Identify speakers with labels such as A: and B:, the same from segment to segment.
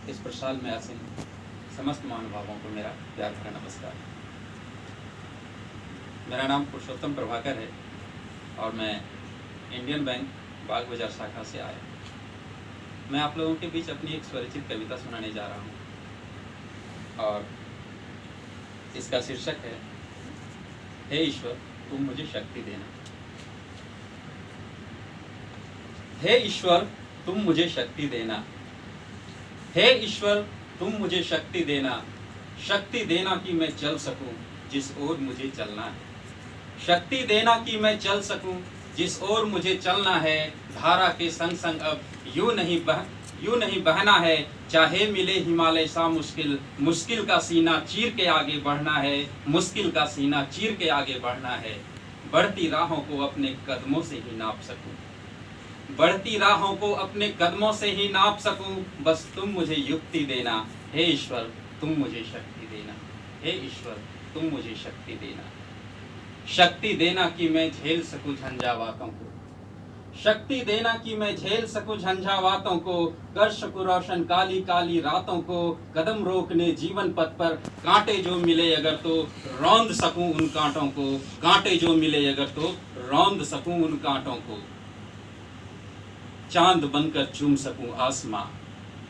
A: इस प्रसाल में आसीन समस्त महानुभावों को मेरा प्यार भरा नमस्कार। मेरा नाम पुरुषोत्तम प्रभाकर है और मैं इंडियन बैंक बाग बाजार शाखा से आया। मैं आप लोगों के बीच अपनी एक स्वरचित कविता सुनाने जा रहा हूँ और इसका शीर्षक है, हे ईश्वर तुम मुझे शक्ति देना। हे ईश्वर तुम मुझे शक्ति देना, हे ईश्वर तुम मुझे शक्ति देना, शक्ति देना कि मैं चल सकूं जिस ओर मुझे चलना है, शक्ति देना कि मैं चल सकूं जिस ओर मुझे चलना है। धारा के संग संग अब यूं नहीं बहना है, चाहे मिले हिमालय सा मुश्किल, मुश्किल का सीना चीर के आगे बढ़ना है, मुश्किल का सीना चीर के आगे बढ़ना है। बढ़ती राहों को अपने कदमों से ही नाप सकूं, बढ़ती राहों को अपने कदमों से ही नाप सकूं, बस तुम मुझे युक्ति देना। हे ईश्वर तुम मुझे शक्ति देना, हे ईश्वर तुम मुझे शक्ति देना, शक्ति देना कि मैं झेल सकूं झंझावातों को, शक्ति देना कि मैं झेल सकूं झंझावातों को, कर सकूं रोशन काली काली रातों को, कदम रोकने जीवन पथ पर कांटे जो मिले अगर तो रौंद सकूं उन कांटों को, कांटे जो मिले अगर तो रौंद सकूं उन कांटों को। चांद बनकर चूम सकूं आसमां,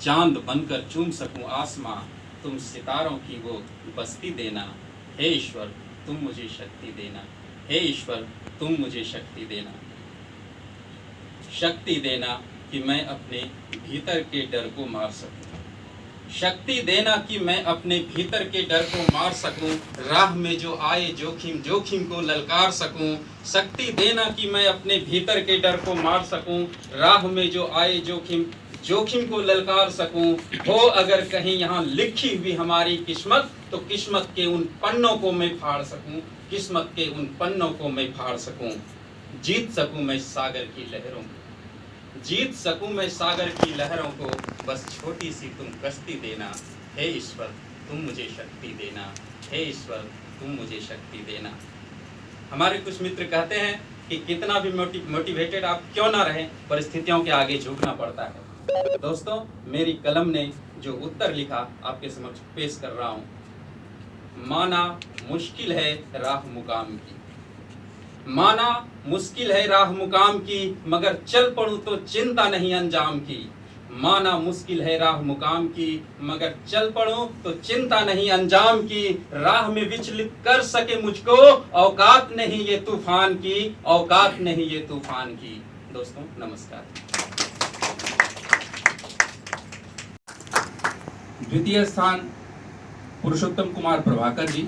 A: चांद बनकर चूम सकूं आसमां, तुम सितारों की वो बस्ती देना। हे ईश्वर तुम मुझे शक्ति देना, हे ईश्वर तुम मुझे शक्ति देना, शक्ति देना कि मैं अपने भीतर के डर को मार सकूं, शक्ति देना कि मैं अपने भीतर के डर को मार सकूं, राह में जो आए जोखिम जोखिम को ललकार सकूं, शक्ति देना कि मैं अपने भीतर के डर को मार सकूं, राह में जो आए जोखिम जोखिम को ललकार सकूं। हो अगर कहीं यहाँ लिखी हुई हमारी किस्मत, तो किस्मत के उन पन्नों को मैं फाड़ सकूं, किस्मत के उन पन्नों को मैं फाड़ सकूं। जीत सकूं मैं सागर की लहरों को, जीत सकूं मैं सागर की लहरों को, बस छोटी सी तुम कश्ती देना। हे ईश्वर तुम मुझे शक्ति देना, हे ईश्वर तुम मुझे शक्ति देना। हमारे कुछ मित्र कहते हैं कि कितना भी मोटिवेटेड आप क्यों ना रहें, परिस्थितियों के आगे झुकना पड़ता है। दोस्तों मेरी कलम ने जो उत्तर लिखा आपके समक्ष पेश कर रहा हूँ। माना मुश्किल है राह मुकाम की, माना मुश्किल है राह मुकाम की, मगर चल पड़ूं तो चिंता नहीं अंजाम की। माना मुश्किल है राह मुकाम की, मगर चल पड़ूं तो चिंता नहीं अंजाम की। राह में विचलित कर सके मुझको औकात नहीं ये तूफान की, औकात नहीं ये तूफान की। दोस्तों नमस्कार।
B: द्वितीय स्थान पुरुषोत्तम कुमार प्रभाकर जी,